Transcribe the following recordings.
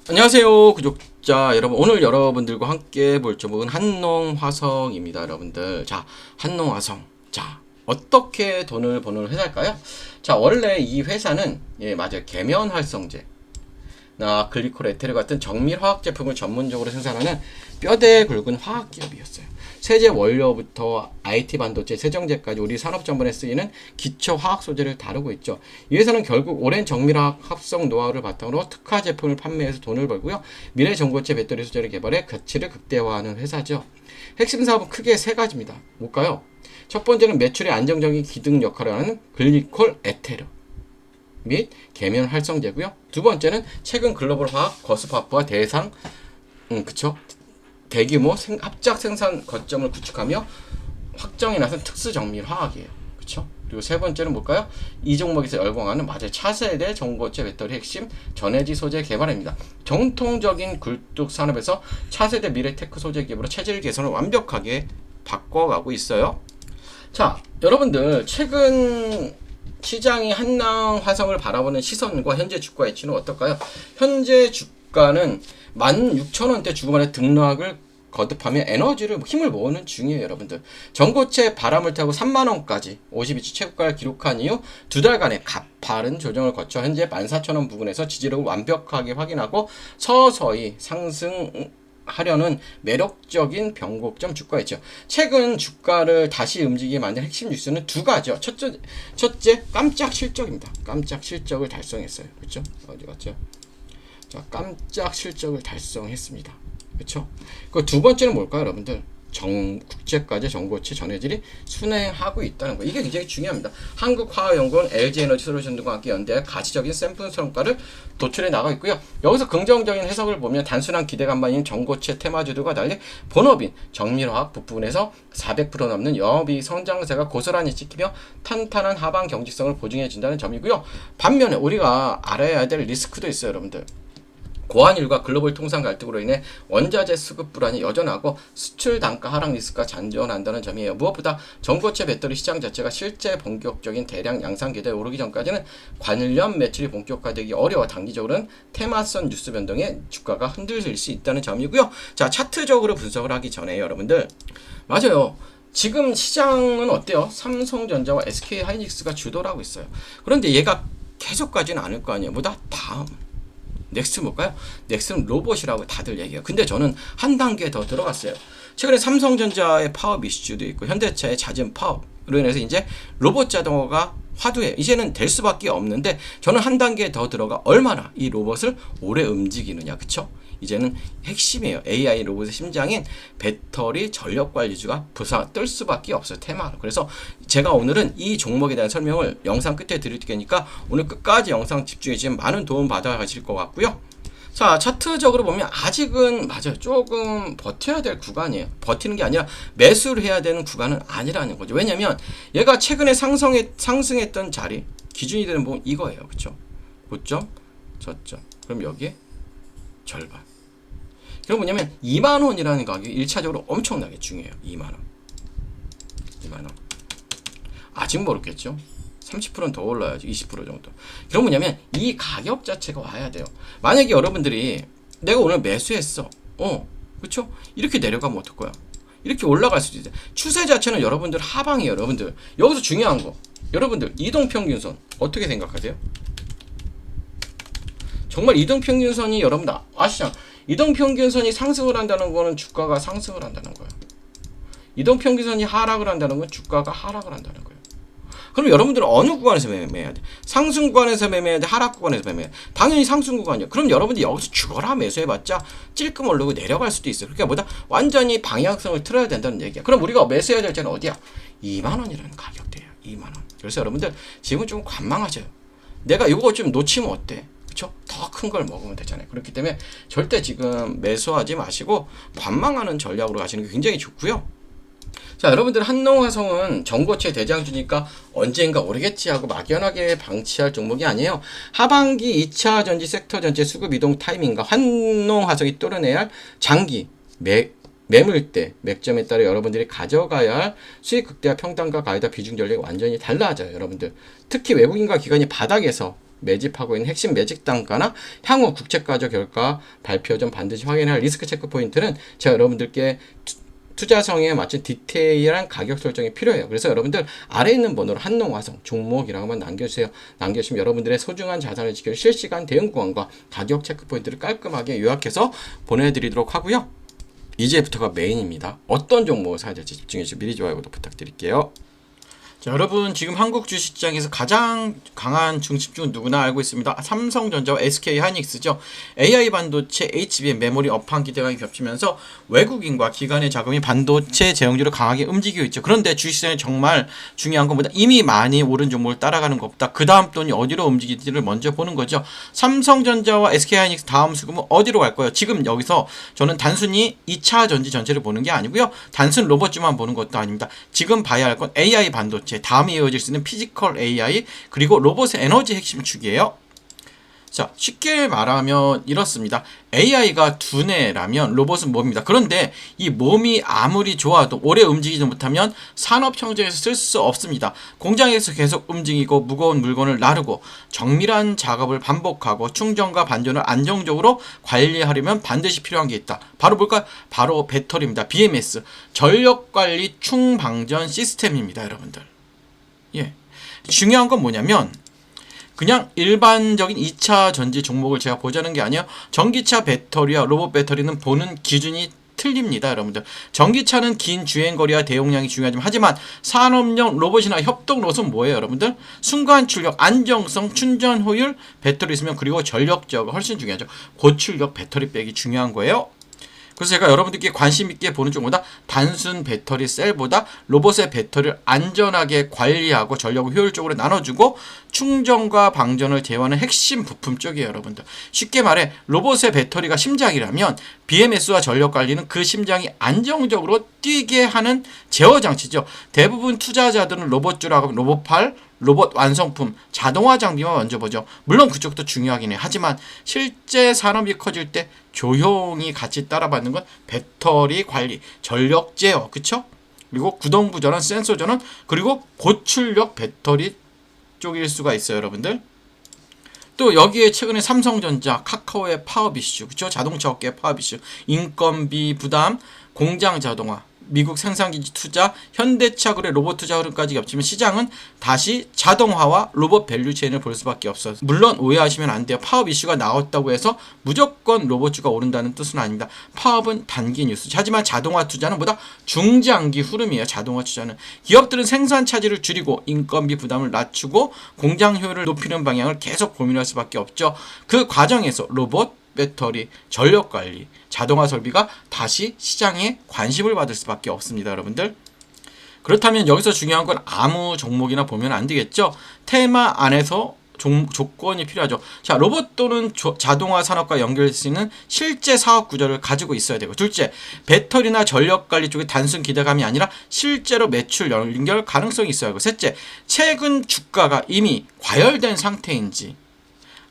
안녕하세요 구독자 여러분, 오늘 여러분들과 함께 볼 종목은 한농화성입니다. 여러분들, 자, 한농화성, 자, 어떻게 돈을 버는 회사일까요? 자, 원래 이 회사는 맞아요, 계면활성제 나 글리콜 에테르 같은 정밀 화학 제품을 전문적으로 생산하는 뼈대 굵은 화학 기업이었어요. 세제 원료부터 IT 반도체, 세정제까지 우리 산업 전반에 쓰이는 기초 화학 소재를 다루고 있죠. 이 회사는 결국 오랜 정밀화학 합성 노하우를 바탕으로 특화 제품을 판매해서 돈을 벌고요. 미래 전고체 배터리 소재를 개발해 가치를 극대화하는 회사죠. 핵심 사업은 크게 세 가지입니다. 뭘까요? 첫 번째는 매출의 안정적인 기능 역할을 하는 글리콜 에테르 및 계면 활성제고요. 두 번째는 최근 글로벌 화학 거스파프와 대상 그쵸? 대규모 합작 생산 거점을 구축하며 확정이 나선 특수 정밀 화학이에요. 그쵸? 그리고 세 번째는 뭘까요? 이 종목에서 열광하는 맞아요, 차세대 전고체 배터리 핵심 전해지 소재 개발입니다. 정통적인 굴뚝 산업에서 차세대 미래 테크 소재 기업으로 체질 개선을 완벽하게 바꿔가고 있어요. 자, 여러분들, 최근 시장이 한낭화성을 바라보는 시선과 현재 주가 위치는 어떨까요? 현재 주가는 16,000원대 주고반에 등락을 거듭하며 에너지를 힘을 모으는 중이에요. 여러분들, 전고체 바람을 타고 30,000원까지 52주 최고가를 기록한 이후 두 달간의 가파른 조정을 거쳐 현재 14,000원 부근에서 지지력을 완벽하게 확인하고 서서히 상승 하려는 매력적인 변곡점 주가였죠. 최근 주가를 다시 움직이게 만든 핵심 뉴스는 두 가지요. 첫째, 깜짝 실적입니다. 깜짝 실적을 달성했어요. 그렇죠? 어디 갔죠? 자, 깜짝 실적을 달성했습니다. 그렇죠? 그 두 번째는 뭘까요, 여러분들? 국제과제 전고체 전해질이 순행하고 있다는 거, 이게 굉장히 중요합니다. 한국화학연구원, LG에너지솔루션 등과 함께 연대할 가시적인 샘플 성과를 도출해 나가 있고요. 여기서 긍정적인 해석을 보면 단순한 기대감만인 전고체 테마주들과 달리 본업인 정밀화학 부분에서 400% 넘는 영업이익 성장세가 고스란히 찍히며 탄탄한 하방 경직성을 보증해 준다는 점이고요. 반면에 우리가 알아야 될 리스크도 있어요, 여러분들. 고환율과 글로벌 통상 갈등으로 인해 원자재 수급 불안이 여전하고 수출 단가 하락 리스크가 잔존한다는 점이에요. 무엇보다 전고체 배터리 시장 자체가 실제 본격적인 대량 양산 계대에 오르기 전까지는 관련 매출이 본격화되기 어려워 단기적으로는 테마성 뉴스 변동에 주가가 흔들릴 수 있다는 점이고요. 자, 차트적으로 분석을 하기 전에 여러분들, 맞아요, 지금 시장은 어때요? 삼성전자와 SK하이닉스가 주도를 하고 있어요. 그런데 얘가 계속 가지는 않을 거 아니에요. 뭐다? 다음 넥스트 뭘까요? 넥스트는 로봇이라고 다들 얘기해요. 근데 저는 한 단계 더 들어갔어요. 최근에 삼성전자의 파업 이슈도 있고 현대차의 잦은 파업으로 인해서 이제 로봇 자동화가 화두에 이제는 될 수밖에 없는데, 저는 한 단계 더 들어가 얼마나 이 로봇을 오래 움직이느냐. 그쵸? 이제는 핵심이에요. AI 로봇의 심장인 배터리 전력 관리주가 부사 뜰 수밖에 없어요. 테마로. 그래서 제가 오늘은 이 종목에 대한 설명을 영상 끝에 드릴 테니까 오늘 끝까지 영상 집중해 주시면 많은 도움 받아 가실 것 같고요. 자, 차트적으로 보면 아직은 맞아요, 조금 버텨야 될 구간이에요. 버티는 게 아니라 매수를 해야 되는 구간은 아니라는 거죠. 왜냐면 얘가 최근에 상승했던 자리 기준이 되는 부분 이거예요. 그쵸? 고점, 저점. 그럼 여기에 절반. 그럼 뭐냐면 2만원이라는 가격이 1차적으로 엄청나게 중요해요. 2만원. 2만원. 아직 모르겠죠? 30%는 더 올라야지. 20% 정도. 그럼 뭐냐면 이 가격 자체가 와야 돼요. 만약에 여러분들이 내가 오늘 매수했어. 그쵸? 이렇게 내려가면 어떨 거야? 이렇게 올라갈 수도 있어요. 추세 자체는 여러분들 하방이에요. 여러분들. 여기서 중요한 거. 여러분들, 이동평균선 어떻게 생각하세요? 정말 이동평균선이 여러분들 아시죠? 이동평균선이 상승을 한다는 거는 주가가 상승을 한다는 거예요. 이동평균선이 하락을 한다는 건 주가가 하락을 한다는 거예요. 그럼 여러분들은 어느 구간에서 매매해야 돼? 상승 구간에서 매매해야 돼? 하락 구간에서 매매해야 돼? 당연히 상승 구간이요. 그럼 여러분들이 여기서 죽어라 매수해봤자 찔끔 오르고 내려갈 수도 있어요. 그러니까 뭐다? 완전히 방향성을 틀어야 된다는 얘기야. 그럼 우리가 매수해야 될 때는 어디야? 2만원이라는 가격대예요. 2만원. 그래서 여러분들 지금은 좀 관망하셔요. 내가 이거 좀 놓치면 어때? 더 큰 걸 먹으면 되잖아요. 그렇기 때문에 절대 지금 매수하지 마시고 관망하는 전략으로 가시는 게 굉장히 좋고요. 자, 여러분들, 한농화성은 전고체 대장주니까 언젠가 오르겠지 하고 막연하게 방치할 종목이 아니에요. 하반기 2차 전지 섹터 전체 수급 이동 타이밍과 한농화성이 뚫어내야 할 장기 매물대 맥점에 따라 여러분들이 가져가야 할 수익 극대화 평단과 가이다 비중 전략이 완전히 달라져요. 여러분들, 특히 외국인과 기관이 바닥에서 매집하고 있는 핵심 매집 단가나 향후 국채가저 결과 발표 전 반드시 확인할 리스크 체크 포인트는 제가 여러분들께 투자성에 맞춘 디테일한 가격 설정이 필요해요. 그래서 여러분들 아래 있는 번호로 한농화성 종목이라고만 남겨주세요. 남겨주시면 여러분들의 소중한 자산을 지킬 실시간 대응 구간과 가격 체크 포인트를 깔끔하게 요약해서 보내드리도록 하고요. 이제부터가 메인입니다. 어떤 종목을 사야 될지 집중해주시고 미리 좋아요도 부탁드릴게요. 자, 여러분 지금 한국 주식시장에서 가장 강한 중심주는 누구나 알고 있습니다. 삼성전자와 SK하이닉스죠. AI 반도체, HBM, 메모리 업황 기대감이 겹치면서 외국인과 기관의 자금이 반도체 제형주를 강하게 움직이고 있죠. 그런데 주식시장에 정말 중요한 것보다 이미 많이 오른 종목을 따라가는 것보다 그 다음 돈이 어디로 움직일지를 먼저 보는 거죠. 삼성전자와 SK하이닉스 다음 수급은 어디로 갈 거예요? 지금 여기서 저는 단순히 2차 전지 전체를 보는 게 아니고요. 단순 로봇주만 보는 것도 아닙니다. 지금 봐야 할 건 AI 반도체, 다음에 이어질 수 있는 피지컬 AI, 그리고 로봇의 에너지 핵심 축이에요. 자, 쉽게 말하면 이렇습니다. AI가 두뇌라면 로봇은 몸입니다. 그런데 이 몸이 아무리 좋아도 오래 움직이지 못하면 산업 현장에서 쓸 수 없습니다. 공장에서 계속 움직이고 무거운 물건을 나르고 정밀한 작업을 반복하고 충전과 반전을 안정적으로 관리하려면 반드시 필요한 게 있다. 바로 뭘까요? 바로 배터리입니다. BMS, 전력관리 충방전 시스템입니다, 여러분들. 예. 중요한 건 뭐냐면 그냥 일반적인 2차 전지 종목을 제가 보자는 게 아니에요. 전기차 배터리와 로봇 배터리는 보는 기준이 틀립니다, 여러분들. 전기차는 긴 주행거리와 대용량이 중요하지만 하지만 산업용 로봇이나 협동 로봇은 뭐예요, 여러분들? 순간 출력, 안정성, 충전 효율, 배터리 있으면 그리고 전력 제어가 훨씬 중요하죠. 고출력 배터리 백이 중요한 거예요. 그래서 제가 여러분들께 관심 있게 보는 쪽보다 단순 배터리 셀보다 로봇의 배터리를 안전하게 관리하고 전력을 효율적으로 나눠주고 충전과 방전을 제어하는 핵심 부품 쪽이에요, 여러분들. 쉽게 말해 로봇의 배터리가 심장이라면 BMS와 전력 관리는 그 심장이 안정적으로 뛰게 하는 제어 장치죠. 대부분 투자자들은 로봇주라고 하면 로봇팔, 로봇 완성품, 자동화 장비만 먼저 보죠. 물론 그쪽도 중요하긴 해요. 하지만 실제 산업이 커질 때 조용히 같이 따라받는 건 배터리 관리, 전력 제어, 그쵸? 그리고 구동부 전원, 센서 전원, 그리고 고출력 배터리 쪽일 수가 있어요, 여러분들. 또 여기에 최근에 삼성전자, 카카오의 파업 이슈, 그쵸? 자동차 업계의 파업 이슈, 인건비 부담, 공장 자동화, 미국 생산기지 투자, 현대차 그래 로봇 투자 흐름까지 겹치면 시장은 다시 자동화와 로봇 밸류체인을 볼 수밖에 없어요. 물론 오해하시면 안 돼요. 파업 이슈가 나왔다고 해서 무조건 로봇주가 오른다는 뜻은 아닙니다. 파업은 단기 뉴스. 하지만 자동화 투자는 보다 중장기 흐름이에요. 자동화 투자는 기업들은 생산 차질을 줄이고 인건비 부담을 낮추고 공장 효율을 높이는 방향을 계속 고민할 수밖에 없죠. 그 과정에서 로봇, 배터리, 전력관리, 자동화 설비가 다시 시장에 관심을 받을 수밖에 없습니다, 여러분들. 그렇다면 여기서 중요한 건 아무 종목이나 보면 안 되겠죠. 테마 안에서 조건이 필요하죠. 자, 로봇 또는 자동화 산업과 연결될 수 있는 실제 사업 구조를 가지고 있어야 되고, 둘째, 배터리나 전력 관리 쪽에 단순 기대감이 아니라 실제로 매출 연결 가능성이 있어야 하고, 셋째, 최근 주가가 이미 과열된 상태인지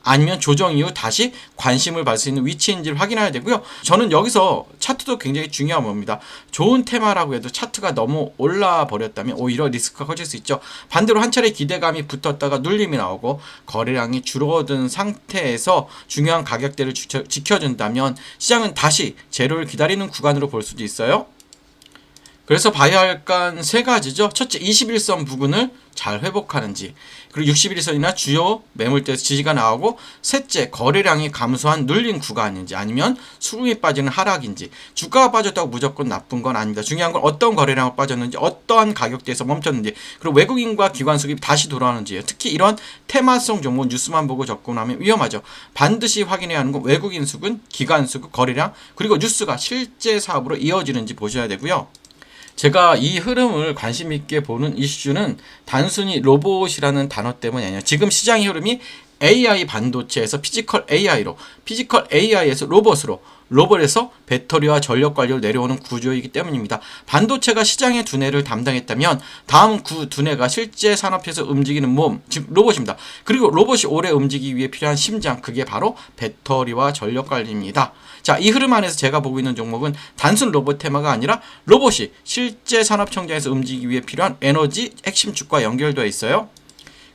아니면 조정 이후 다시 관심을 받을 수 있는 위치인지를 확인해야 되고요. 저는 여기서 차트도 굉장히 중요한 겁니다. 좋은 테마라고 해도 차트가 너무 올라 버렸다면 오히려 리스크가 커질 수 있죠. 반대로 한 차례 기대감이 붙었다가 눌림이 나오고 거래량이 줄어든 상태에서 중요한 가격대를 지켜준다면 시장은 다시 제로를 기다리는 구간으로 볼 수도 있어요. 그래서 봐야 할 건 세 가지죠. 첫째, 21선 부근을 잘 회복하는지, 그리고 61선이나 주요 매물대에서 지지가 나오고, 셋째, 거래량이 감소한 눌린 구간인지 아니면 수급이 빠지는 하락인지. 주가가 빠졌다고 무조건 나쁜 건 아닙니다. 중요한 건 어떤 거래량을 빠졌는지, 어떠한 가격대에서 멈췄는지, 그리고 외국인과 기관 수급이 다시 돌아오는지예요. 특히 이런 테마성 종목 뉴스만 보고 접근하면 위험하죠. 반드시 확인해야 하는 건 외국인 수급, 기관 수급, 거래량, 그리고 뉴스가 실제 사업으로 이어지는지 보셔야 되고요. 제가 이 흐름을 관심 있게 보는 이슈는 단순히 로봇이라는 단어 때문이 아니에요. 지금 시장의 흐름이 AI 반도체에서 피지컬 AI로, 피지컬 AI에서 로봇으로, 로봇에서 배터리와 전력 관리로 내려오는 구조이기 때문입니다. 반도체가 시장의 두뇌를 담당했다면 다음 그 두뇌가 실제 산업에서 움직이는 몸, 즉 로봇입니다. 그리고 로봇이 오래 움직이기 위해 필요한 심장, 그게 바로 배터리와 전력 관리입니다. 자, 이 흐름 안에서 제가 보고 있는 종목은 단순 로봇 테마가 아니라 로봇이 실제 산업 청정에서 움직이기 위해 필요한 에너지 핵심축과 연결되어 있어요.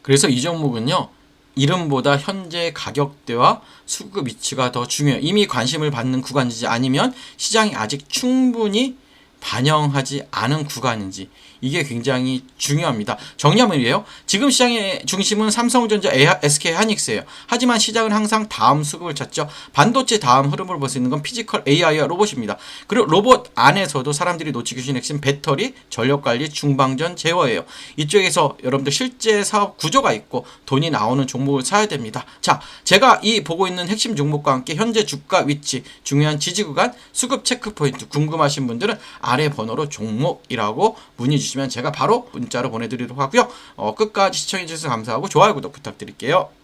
그래서 이 종목은요, 이름보다 현재 가격대와 수급 위치가 더 중요해요. 이미 관심을 받는 구간인지 아니면 시장이 아직 충분히 반영하지 않은 구간인지 이게 굉장히 중요합니다. 정리하면 이래요. 지금 시장의 중심은 삼성전자, SK하이닉스예요. 하지만 시장은 항상 다음 수급을 찾죠. 반도체 다음 흐름을 볼 수 있는 건 피지컬 AI와 로봇입니다. 그리고 로봇 안에서도 사람들이 놓치기 쉬운 핵심 배터리, 전력관리, 중방전, 제어예요. 이쪽에서 여러분들 실제 사업 구조가 있고 돈이 나오는 종목을 사야 됩니다. 자, 제가 이 보고 있는 핵심 종목과 함께 현재 주가 위치, 중요한 지지 구간, 수급 체크 포인트 궁금하신 분들은 아래 번호로 종목이라고 문의 주시면 제가 바로 문자로 보내드리도록 하고요. 끝까지 시청해주셔서 감사하고 좋아요, 구독 부탁드릴게요.